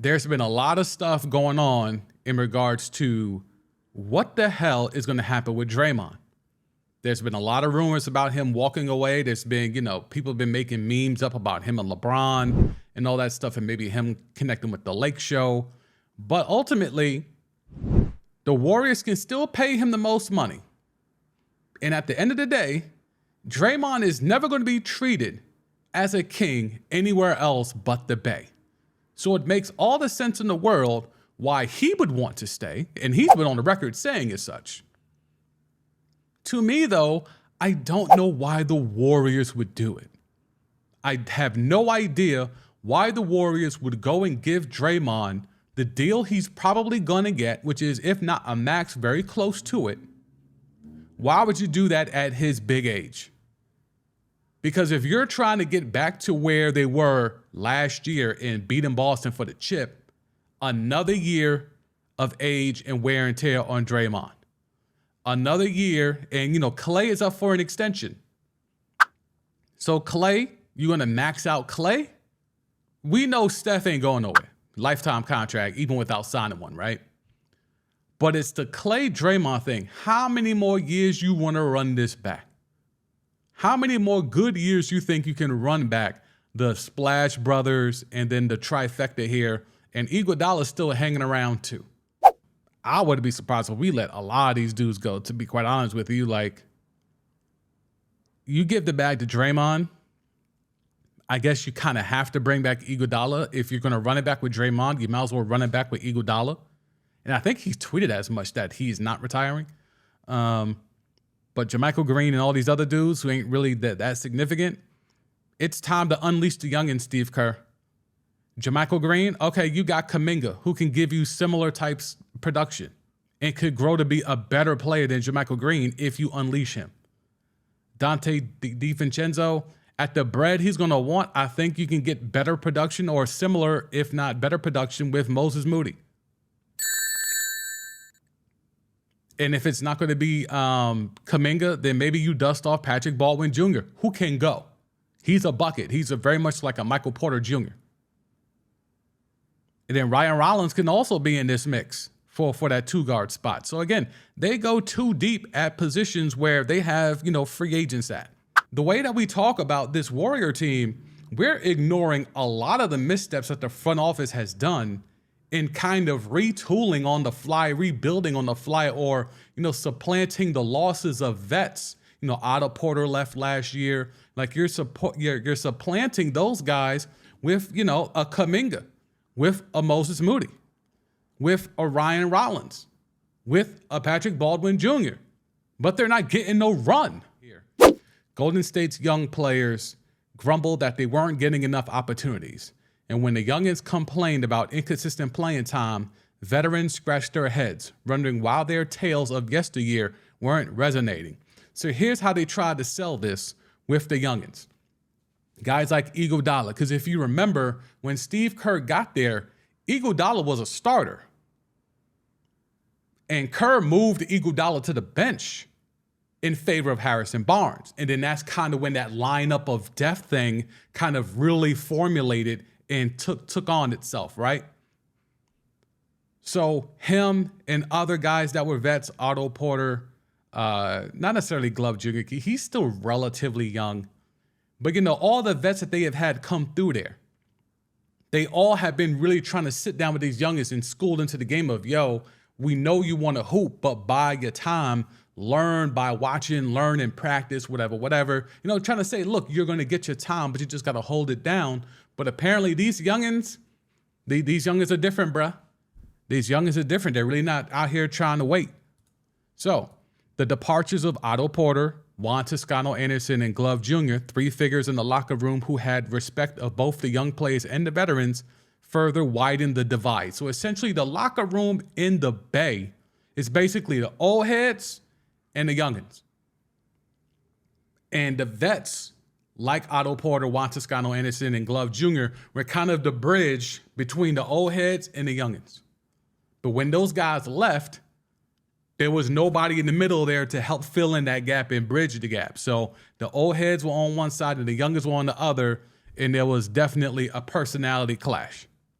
there's been a lot of stuff going on in regards to what the hell is going to happen with Draymond. There's been a lot of rumors about him walking away. There's been, people have been making memes up about him and LeBron and all that stuff, and maybe him connecting with the Lake Show. But ultimately, the Warriors can still pay him the most money. And at the end of the day, Draymond is never going to be treated as a king anywhere else but the Bay. So it makes all the sense in the world why he would want to stay, and he's been on the record saying as such. To me, though, I don't know why the Warriors would do it. I have no idea why the Warriors would go and give Draymond the deal he's probably going to get, which is, if not a max, very close to it. Why would you do that at his big age? Because if you're trying to get back to where they were last year and beating Boston for the chip, another year of age and wear and tear on Draymond. Another year, and Klay is up for an extension. So Klay, you gonna max out Klay? We know Steph ain't going nowhere. Lifetime contract, even without signing one, right? But it's the Klay Draymond thing. How many more years you wanna run this back? How many more good years you think you can run back the Splash Brothers and then the trifecta here, and Iguodala's still hanging around too? I wouldn't be surprised if we let a lot of these dudes go, to be quite honest with you. Like, you give the bag to Draymond, I guess you kind of have to bring back Iguodala. If you're going to run it back with Draymond, you might as well run it back with Iguodala. And I think he's tweeted as much that he's not retiring. But JaMychal Green and all these other dudes who ain't really that significant, it's time to unleash the youngins, Steve Kerr. JaMychal Green, okay, you got Kuminga, who can give you similar types production and could grow to be a better player than JaMychal Green if you unleash him. Dante DiVincenzo, at the bread he's going to want, I think you can get better production or similar, if not better production, with Moses Moody. And if it's not going to be Kuminga, then maybe you dust off Patrick Baldwin Jr., who can go. He's a bucket. He's very much like a Michael Porter Jr. And then Ryan Rollins can also be in this mix for that two-guard spot. So again, they go too deep at positions where they have, free agents at. The way that we talk about this Warrior team, we're ignoring a lot of the missteps that the front office has done in kind of retooling on the fly, rebuilding on the fly, or, supplanting the losses of vets. Otto Porter left last year. Like, you're supplanting those guys with, a Kuminga, with a Moses Moody, with a Ryan Rollins, with a Patrick Baldwin Jr., but they're not getting no run here. Golden State's young players grumbled that they weren't getting enough opportunities. And when the youngins complained about inconsistent playing time, veterans scratched their heads, wondering why their tales of yesteryear weren't resonating. So here's how they tried to sell this with the youngins. Guys like Iguodala, because if you remember, when Steve Kerr got there, Iguodala was a starter. And Kerr moved Iguodala to the bench in favor of Harrison Barnes. And then that's kind of when that lineup of depth thing kind of really formulated and took on itself, right? So him and other guys that were vets, Otto Porter, not necessarily Glove Jr., he's still relatively young. But, all the vets that they have had come through there, they all have been really trying to sit down with these youngins and schooled into the game of, we know you want to hoop, but buy your time, learn by watching, learn and practice, whatever. Trying to say, look, you're going to get your time, but you just got to hold it down. But apparently these youngins, these youngins are different, bruh. These youngins are different. They're really not out here trying to wait. So the departures of Otto Porter, Juan Toscano-Anderson, and Glove Jr., three figures in the locker room who had respect of both the young players and the veterans, further widened the divide. So essentially the locker room in the Bay is basically the old heads and the youngins. And the vets, like Otto Porter, Juan Toscano-Anderson, and Glove Jr., were kind of the bridge between the old heads and the youngins. But when those guys left, there was nobody in the middle there to help fill in that gap and bridge the gap. So the old heads were on one side and the youngest were on the other, and there was definitely a personality clash.